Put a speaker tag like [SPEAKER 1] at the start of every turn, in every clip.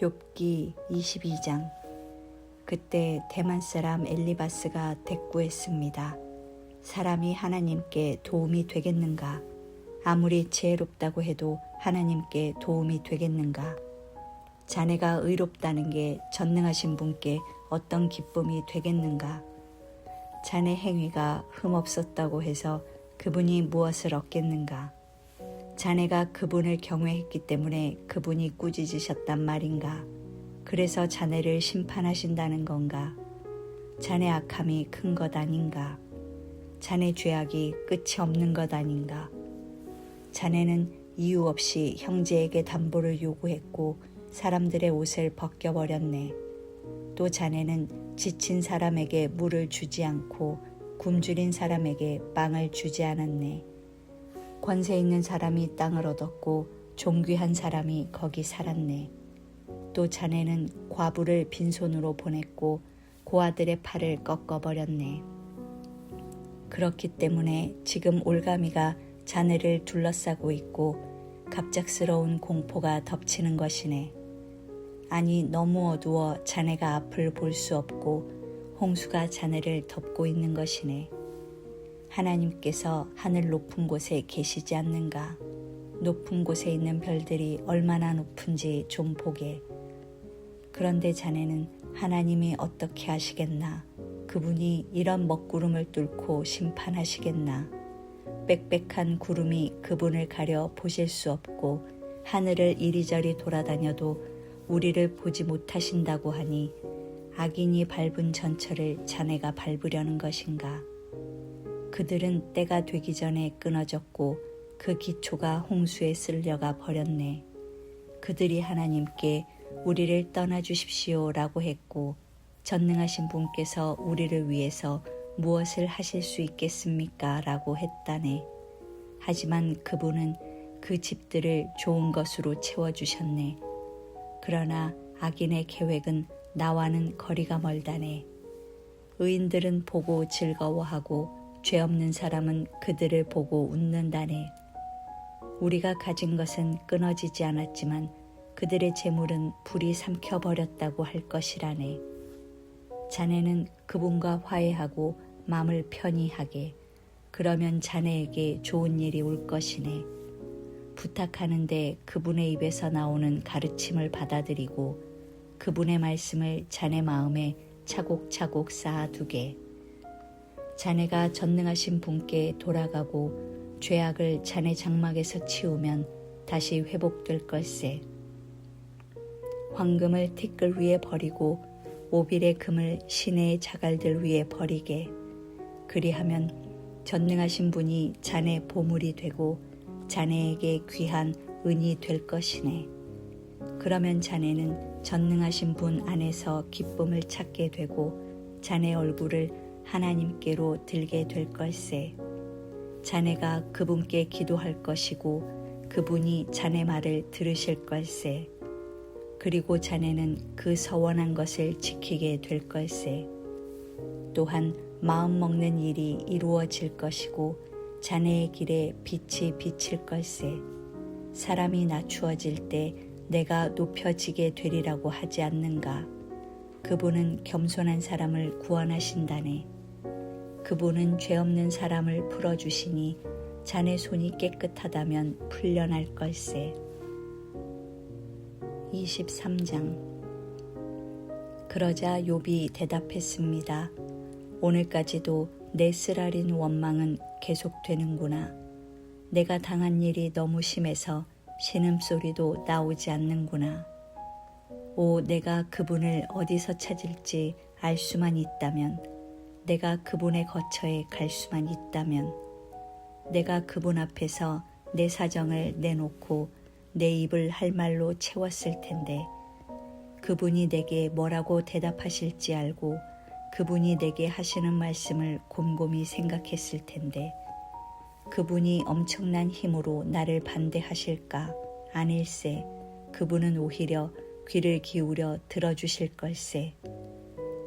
[SPEAKER 1] 욥기 22장. 그때 대만 사람 엘리바스가 대꾸했습니다. 사람이 하나님께 도움이 되겠는가? 아무리 지혜롭다고 해도 하나님께 도움이 되겠는가? 자네가 의롭다는 게 전능하신 분께 어떤 기쁨이 되겠는가? 자네 행위가 흠없었다고 해서 그분이 무엇을 얻겠는가? 자네가 그분을 경외했기 때문에 그분이 꾸짖으셨단 말인가? 그래서 자네를 심판하신다는 건가? 자네 악함이 큰 것 아닌가? 자네 죄악이 끝이 없는 것 아닌가? 자네는 이유 없이 형제에게 담보를 요구했고 사람들의 옷을 벗겨버렸네. 또 자네는 지친 사람에게 물을 주지 않고 굶주린 사람에게 빵을 주지 않았네. 권세 있는 사람이 땅을 얻었고 존귀한 사람이 거기 살았네. 또 자네는 과부를 빈손으로 보냈고 고아들의 팔을 꺾어버렸네. 그렇기 때문에 지금 올가미가 자네를 둘러싸고 있고 갑작스러운 공포가 덮치는 것이네. 아니, 너무 어두워 자네가 앞을 볼 수 없고 홍수가 자네를 덮고 있는 것이네. 하나님께서 하늘 높은 곳에 계시지 않는가? 높은 곳에 있는 별들이 얼마나 높은지 좀 보게. 그런데 자네는 하나님이 어떻게 하시겠나? 그분이 이런 먹구름을 뚫고 심판하시겠나? 빽빽한 구름이 그분을 가려 보실 수 없고 하늘을 이리저리 돌아다녀도 우리를 보지 못하신다고 하니 악인이 밟은 전철을 자네가 밟으려는 것인가? 그들은 때가 되기 전에 끊어졌고 그 기초가 홍수에 쓸려가 버렸네. 그들이 하나님께 우리를 떠나주십시오 라고 했고 전능하신 분께서 우리를 위해서 무엇을 하실 수 있겠습니까? 라고 했다네. 하지만 그분은 그 집들을 좋은 것으로 채워주셨네. 그러나 악인의 계획은 나와는 거리가 멀다네. 의인들은 보고 즐거워하고 죄 없는 사람은 그들을 보고 웃는다네. 우리가 가진 것은 끊어지지 않았지만 그들의 재물은 불이 삼켜버렸다고 할 것이라네. 자네는 그분과 화해하고 마음을 편히 하게. 그러면 자네에게 좋은 일이 올 것이네. 부탁하는데 그분의 입에서 나오는 가르침을 받아들이고 그분의 말씀을 자네 마음에 차곡차곡 쌓아두게. 자네가 전능하신 분께 돌아가고 죄악을 자네 장막에서 치우면 다시 회복될 걸세. 황금을 티끌 위에 버리고 오빌의 금을 시내의 자갈들 위에 버리게. 그리하면 전능하신 분이 자네 보물이 되고 자네에게 귀한 은이 될 것이네. 그러면 자네는 전능하신 분 안에서 기쁨을 찾게 되고 자네 얼굴을 하나님께로 들게 될 걸세. 자네가 그분께 기도할 것이고 그분이 자네 말을 들으실 걸세. 그리고 자네는 그 서원한 것을 지키게 될 걸세. 또한 마음 먹는 일이 이루어질 것이고 자네의 길에 빛이 비칠 걸세. 사람이 낮추어질 때 내가 높여지게 되리라고 하지 않는가? 그분은 겸손한 사람을 구원하신다네. 그분은 죄 없는 사람을 풀어주시니 자네 손이 깨끗하다면 풀려날 걸세. 23장. 그러자 욥이 대답했습니다. 오늘까지도 내 쓰라린 원망은 계속되는구나. 내가 당한 일이 너무 심해서 신음소리도 나오지 않는구나. 오, 내가 그분을 어디서 찾을지 알 수만 있다면, 내가 그분의 거처에 갈 수만 있다면, 내가 그분 앞에서 내 사정을 내놓고 내 입을 할 말로 채웠을 텐데, 그분이 내게 뭐라고 대답하실지 알고 그분이 내게 하시는 말씀을 곰곰이 생각했을 텐데, 그분이 엄청난 힘으로 나를 반대하실까? 아닐세. 그분은 오히려 귀를 기울여 들어주실 걸세.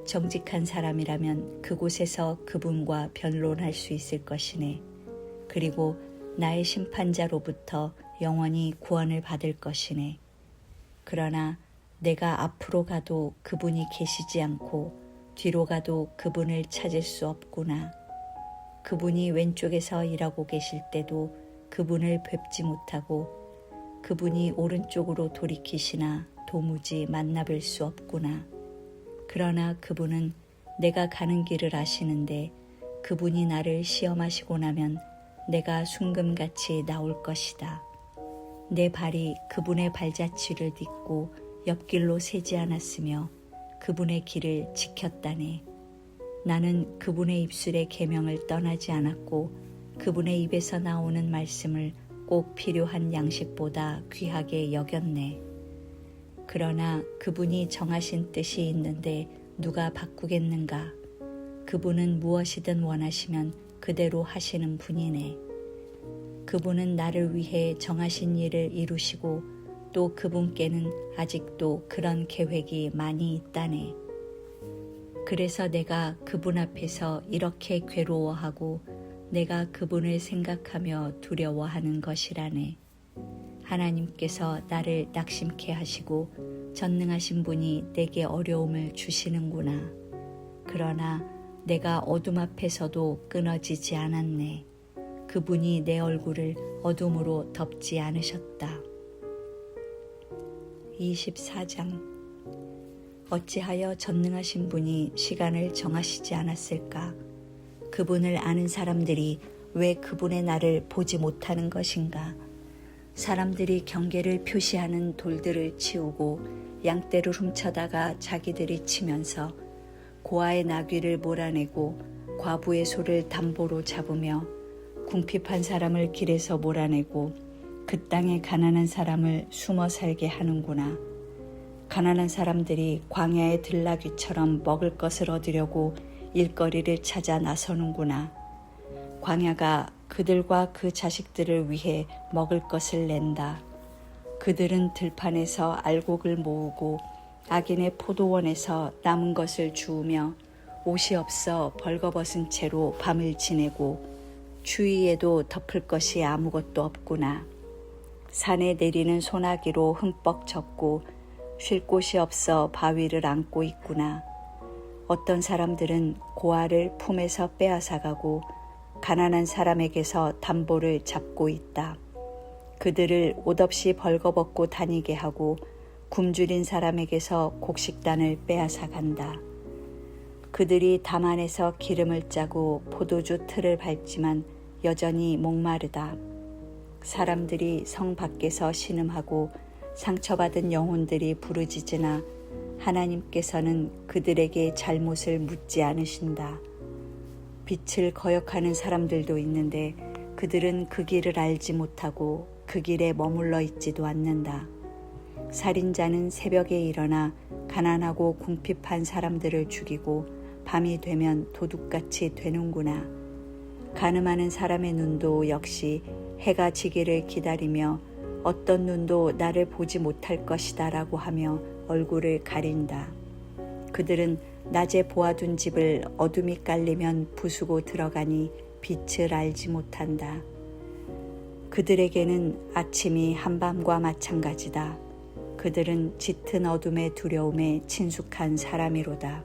[SPEAKER 1] 정직한 사람이라면 그곳에서 그분과 변론할 수 있을 것이네. 그리고 나의 심판자로부터 영원히 구원을 받을 것이네. 그러나 내가 앞으로 가도 그분이 계시지 않고 뒤로 가도 그분을 찾을 수 없구나. 그분이 왼쪽에서 일하고 계실 때도 그분을 뵙지 못하고 그분이 오른쪽으로 돌이키시나 도무지 만나뵐 수 없구나. 그러나 그분은 내가 가는 길을 아시는데 그분이 나를 시험하시고 나면 내가 순금같이 나올 것이다. 내 발이 그분의 발자취를 딛고 옆길로 새지 않았으며 그분의 길을 지켰다네. 나는 그분의 입술의 계명을 떠나지 않았고 그분의 입에서 나오는 말씀을 꼭 필요한 양식보다 귀하게 여겼네. 그러나 그분이 정하신 뜻이 있는데 누가 바꾸겠는가? 그분은 무엇이든 원하시면 그대로 하시는 분이네. 그분은 나를 위해 정하신 일을 이루시고 또 그분께는 아직도 그런 계획이 많이 있다네. 그래서 내가 그분 앞에서 이렇게 괴로워하고 내가 그분을 생각하며 두려워하는 것이라네. 하나님께서 나를 낙심케 하시고 전능하신 분이 내게 어려움을 주시는구나. 그러나 내가 어둠 앞에서도 끊어지지 않았네. 그분이 내 얼굴을 어둠으로 덮지 않으셨다. 24장. 어찌하여 전능하신 분이 시간을 정하시지 않았을까? 그분을 아는 사람들이 왜 그분의 날을 보지 못하는 것인가? 사람들이 경계를 표시하는 돌들을 치우고 양떼를 훔쳐다가 자기들이 치면서 고아의 나귀를 몰아내고 과부의 소를 담보로 잡으며 궁핍한 사람을 길에서 몰아내고 그 땅에 가난한 사람을 숨어 살게 하는구나. 가난한 사람들이 광야의 들나귀처럼 먹을 것을 얻으려고 일거리를 찾아 나서는구나. 광야가 그들과 그 자식들을 위해 먹을 것을 낸다. 그들은 들판에서 알곡을 모으고 악인의 포도원에서 남은 것을 주우며 옷이 없어 벌거벗은 채로 밤을 지내고 추위에도 덮을 것이 아무것도 없구나. 산에 내리는 소나기로 흠뻑 젖고 쉴 곳이 없어 바위를 안고 있구나. 어떤 사람들은 고아를 품에서 빼앗아가고 가난한 사람에게서 담보를 잡고 있다. 그들을 옷 없이 벌거벗고 다니게 하고 굶주린 사람에게서 곡식단을 빼앗아간다. 그들이 담 안에서 기름을 짜고 포도주 틀을 밟지만 여전히 목마르다. 사람들이 성 밖에서 신음하고 상처받은 영혼들이 부르짖으나 하나님께서는 그들에게 잘못을 묻지 않으신다. 빛을 거역하는 사람들도 있는데 그들은 그 길을 알지 못하고 그 길에 머물러 있지도 않는다. 살인자는 새벽에 일어나 가난하고 궁핍한 사람들을 죽이고 밤이 되면 도둑같이 되는구나. 간음하는 사람의 눈도 역시 해가 지기를 기다리며 어떤 눈도 나를 보지 못할 것이다 라고 하며 얼굴을 가린다. 그들은 낮에 보아둔 집을 어둠이 깔리면 부수고 들어가니 빛을 알지 못한다. 그들에게는 아침이 한밤과 마찬가지다. 그들은 짙은 어둠의 두려움에 친숙한 사람이로다.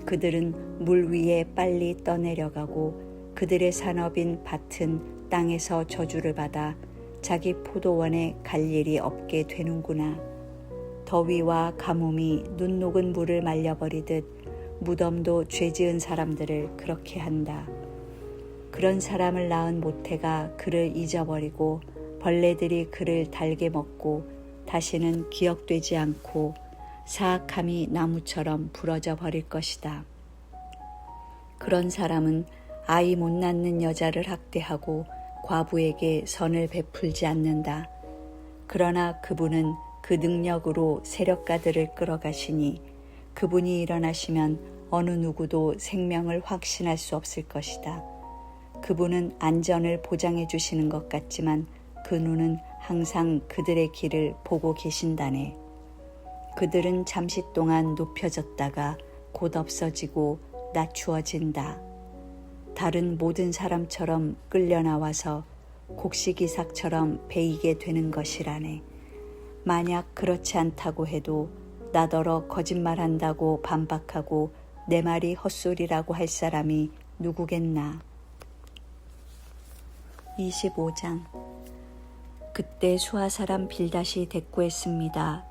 [SPEAKER 1] 그들은 물 위에 빨리 떠내려가고 그들의 산업인 밭은 땅에서 저주를 받아 자기 포도원에 갈 일이 없게 되는구나. 더위와 가뭄이 눈 녹은 물을 말려버리듯 무덤도 죄 지은 사람들을 그렇게 한다. 그런 사람을 낳은 모태가 그를 잊어버리고 벌레들이 그를 달게 먹고 다시는 기억되지 않고 사악함이 나무처럼 부러져 버릴 것이다. 그런 사람은 아이 못 낳는 여자를 학대하고 과부에게 선을 베풀지 않는다. 그러나 그분은 그 능력으로 세력가들을 끌어가시니 그분이 일어나시면 어느 누구도 생명을 확신할 수 없을 것이다. 그분은 안전을 보장해 주시는 것 같지만 그 눈은 항상 그들의 길을 보고 계신다네. 그들은 잠시 동안 높여졌다가 곧 없어지고 낮추어진다. 다른 모든 사람처럼 끌려나와서 곡식이삭처럼 베이게 되는 것이라네. 만약 그렇지 않다고 해도 나더러 거짓말한다고 반박하고 내 말이 헛소리라고 할 사람이 누구겠나. 25장. 그때 수하 사람 빌닷이 대꾸했습니다.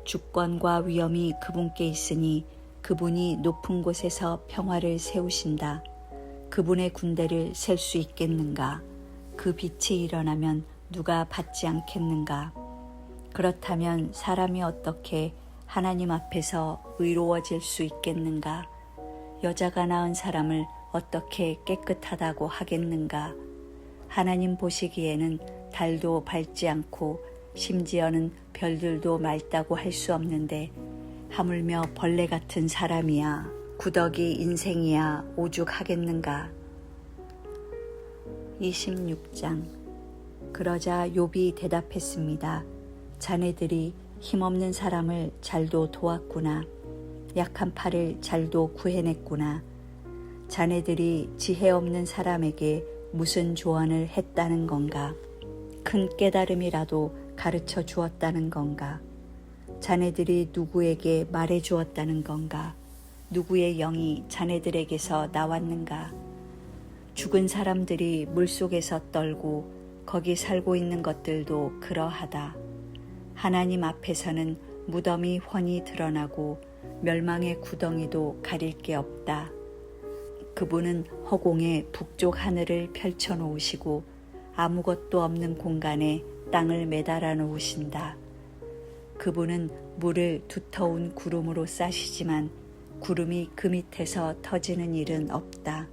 [SPEAKER 1] 주권과 위엄이 그분께 있으니 그분이 높은 곳에서 평화를 세우신다. 그분의 군대를 셀 수 있겠는가? 그 빛이 일어나면 누가 받지 않겠는가? 그렇다면 사람이 어떻게 하나님 앞에서 의로워질 수 있겠는가? 여자가 낳은 사람을 어떻게 깨끗하다고 하겠는가? 하나님 보시기에는 달도 밝지 않고 심지어는 별들도 맑다고 할 수 없는데 하물며 벌레 같은 사람이야 구더기 인생이야 오죽하겠는가. 26장. 그러자 욥이 대답했습니다. 자네들이 힘없는 사람을 잘도 도왔구나. 약한 팔을 잘도 구해냈구나. 자네들이 지혜 없는 사람에게 무슨 조언을 했다는 건가? 큰 깨달음이라도 가르쳐 주었다는 건가? 자네들이 누구에게 말해 주었다는 건가? 누구의 영이 자네들에게서 나왔는가? 죽은 사람들이 물속에서 떨고 거기 살고 있는 것들도 그러하다. 하나님 앞에서는 무덤이 훤히 드러나고 멸망의 구덩이도 가릴 게 없다. 그분은 허공에 북쪽 하늘을 펼쳐 놓으시고 아무것도 없는 공간에 땅을 매달아 놓으신다. 그분은 물을 두터운 구름으로 싸시지만 구름이 그 밑에서 터지는 일은 없다.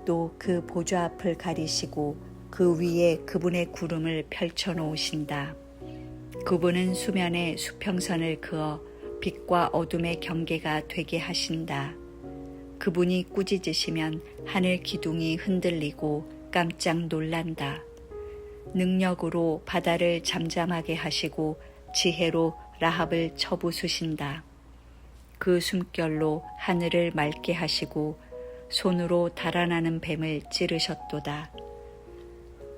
[SPEAKER 1] 또 그 보좌 앞을 가리시고 그 위에 그분의 구름을 펼쳐 놓으신다. 그분은 수면에 수평선을 그어 빛과 어둠의 경계가 되게 하신다. 그분이 꾸짖으시면 하늘 기둥이 흔들리고 깜짝 놀란다. 능력으로 바다를 잠잠하게 하시고 지혜로 라합을 쳐부수신다. 그 숨결로 하늘을 맑게 하시고 손으로 달아나는 뱀을 찌르셨도다.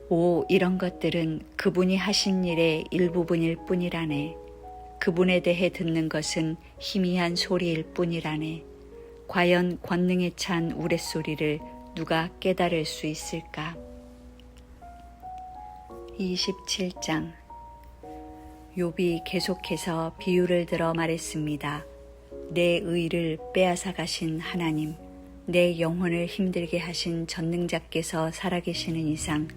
[SPEAKER 1] 오, 이런 것들은 그분이 하신 일의 일부분일 뿐이라네. 그분에 대해 듣는 것은 희미한 소리일 뿐이라네. 과연 권능에 찬 우레소리를 누가 깨달을 수 있을까? 27장. 욥이 계속해서 비유를 들어 말했습니다. 내 의를 빼앗아 가신 하나님, 내 영혼을 힘들게 하신 전능자께서 살아계시는 이상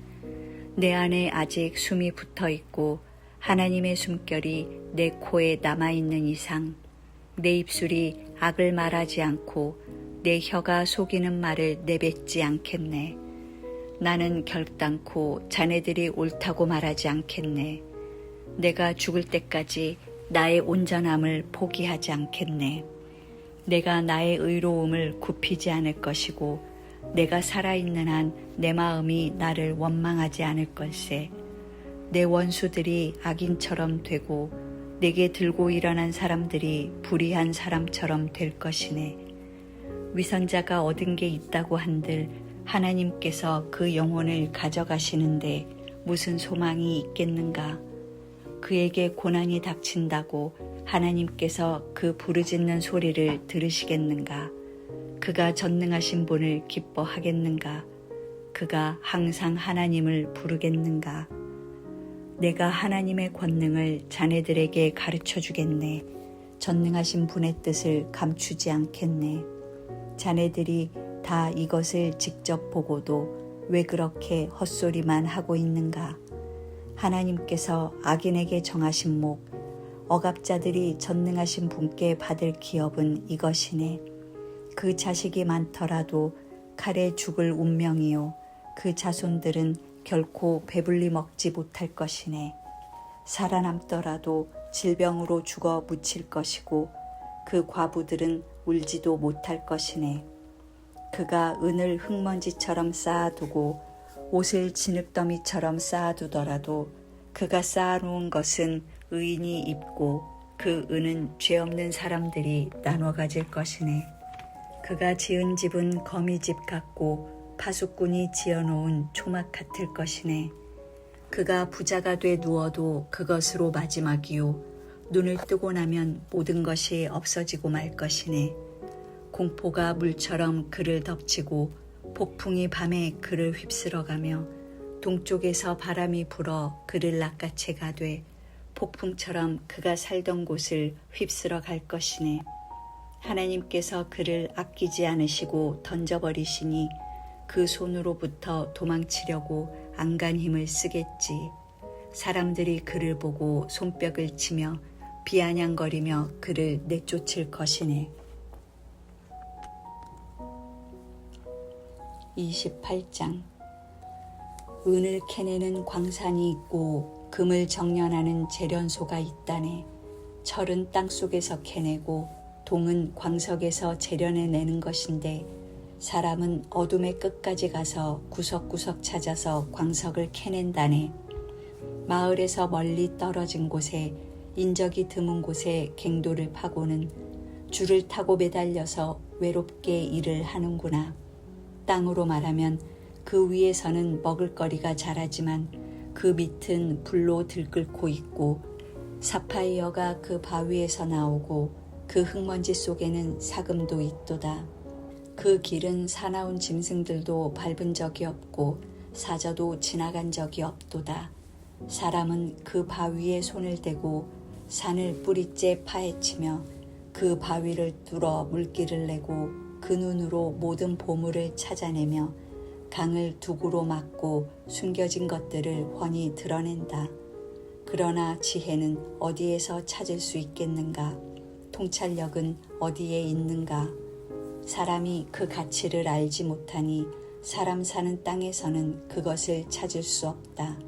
[SPEAKER 1] 내 안에 아직 숨이 붙어 있고 하나님의 숨결이 내 코에 남아있는 이상 내 입술이 악을 말하지 않고 내 혀가 속이는 말을 내뱉지 않겠네. 나는 결단코 자네들이 옳다고 말하지 않겠네. 내가 죽을 때까지 나의 온전함을 포기하지 않겠네. 내가 나의 의로움을 굽히지 않을 것이고 내가 살아있는 한 내 마음이 나를 원망하지 않을 걸세. 내 원수들이 악인처럼 되고 내게 들고 일어난 사람들이 불의한 사람처럼 될 것이네. 위선자가 얻은 게 있다고 한들 하나님께서 그 영혼을 가져가시는데 무슨 소망이 있겠는가? 그에게 고난이 닥친다고 하나님께서 그 부르짖는 소리를 들으시겠는가? 그가 전능하신 분을 기뻐하겠는가? 그가 항상 하나님을 부르겠는가? 내가 하나님의 권능을 자네들에게 가르쳐 주겠네. 전능하신 분의 뜻을 감추지 않겠네. 자네들이 다 이것을 직접 보고도 왜 그렇게 헛소리만 하고 있는가? 하나님께서 악인에게 정하신 목, 억압자들이 전능하신 분께 받을 기업은 이것이네. 그 자식이 많더라도 칼에 죽을 운명이요. 그 자손들은 결코 배불리 먹지 못할 것이네. 살아남더라도 질병으로 죽어 묻힐 것이고 그 과부들은 울지도 못할 것이네. 그가 은을 흙먼지처럼 쌓아두고 옷을 진흙더미처럼 쌓아두더라도 그가 쌓아놓은 것은 의인이 입고 그 은은 죄 없는 사람들이 나눠 가질 것이네. 그가 지은 집은 거미집 같고 파수꾼이 지어놓은 초막 같을 것이네. 그가 부자가 돼 누워도 그것으로 마지막이요. 눈을 뜨고 나면 모든 것이 없어지고 말 것이네. 공포가 물처럼 그를 덮치고 폭풍이 밤에 그를 휩쓸어가며 동쪽에서 바람이 불어 그를 낚아채 가되 폭풍처럼 그가 살던 곳을 휩쓸어 갈 것이네. 하나님께서 그를 아끼지 않으시고 던져버리시니 그 손으로부터 도망치려고 안간 힘을 쓰겠지. 사람들이 그를 보고 손뼉을 치며 비아냥거리며 그를 내쫓을 것이네. 28장. 은을 캐내는 광산이 있고 금을 정련하는 재련소가 있다네. 철은 땅속에서 캐내고 동은 광석에서 재련해내는 것인데 사람은 어둠의 끝까지 가서 구석구석 찾아서 광석을 캐낸다네. 마을에서 멀리 떨어진 곳에 인적이 드문 곳에 갱도를 파고는 줄을 타고 매달려서 외롭게 일을 하는구나. 땅으로 말하면 그 위에서는 먹을거리가 자라지만 그 밑은 불로 들끓고 있고 사파이어가 그 바위에서 나오고 그 흙먼지 속에는 사금도 있도다. 그 길은 사나운 짐승들도 밟은 적이 없고 사자도 지나간 적이 없도다. 사람은 그 바위에 손을 대고 산을 뿌리째 파헤치며 그 바위를 뚫어 물길을 내고 그 눈으로 모든 보물을 찾아내며 강을 두구로 막고 숨겨진 것들을 훤히 드러낸다. 그러나 지혜는 어디에서 찾을 수 있겠는가? 통찰력은 어디에 있는가? 사람이 그 가치를 알지 못하니 사람 사는 땅에서는 그것을 찾을 수 없다.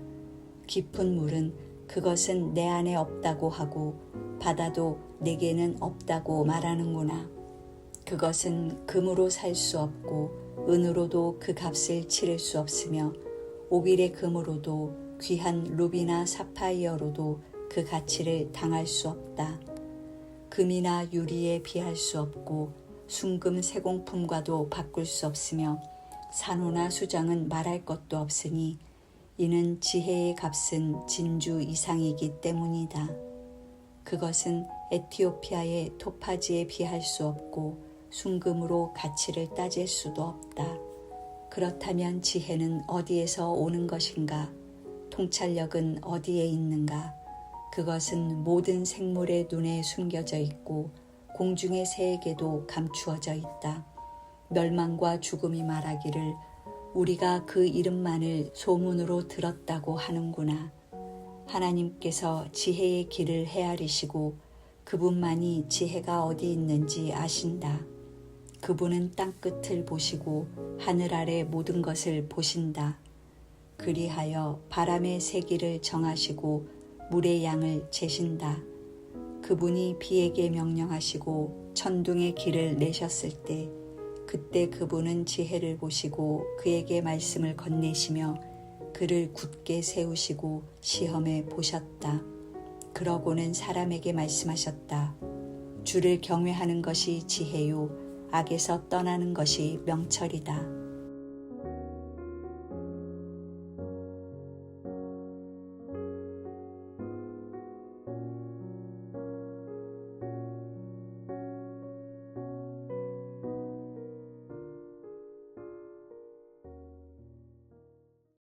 [SPEAKER 1] 깊은 물은 그것은 내 안에 없다고 하고 바다도 내게는 없다고 말하는구나. 그것은 금으로 살 수 없고 은으로도 그 값을 치를 수 없으며 오빌의 금으로도 귀한 루비나 사파이어로도 그 가치를 당할 수 없다. 금이나 유리에 비할 수 없고 순금 세공품과도 바꿀 수 없으며 산호나 수정은 말할 것도 없으니 이는 지혜의 값은 진주 이상이기 때문이다. 그것은 에티오피아의 토파지에 비할 수 없고 순금으로 가치를 따질 수도 없다. 그렇다면 지혜는 어디에서 오는 것인가? 통찰력은 어디에 있는가? 그것은 모든 생물의 눈에 숨겨져 있고 공중의 새에게도 감추어져 있다. 멸망과 죽음이 말하기를 우리가 그 이름만을 소문으로 들었다고 하는구나. 하나님께서 지혜의 길을 헤아리시고 그분만이 지혜가 어디 있는지 아신다. 그분은 땅끝을 보시고 하늘 아래 모든 것을 보신다. 그리하여 바람의 세기를 정하시고 물의 양을 재신다. 그분이 비에게 명령하시고 천둥의 길을 내셨을 때 그때 그분은 지혜를 보시고 그에게 말씀을 건네시며 그를 굳게 세우시고 시험해 보셨다. 그러고는 사람에게 말씀하셨다. 주를 경외하는 것이 지혜요 악에서 떠나는 것이 명철이다.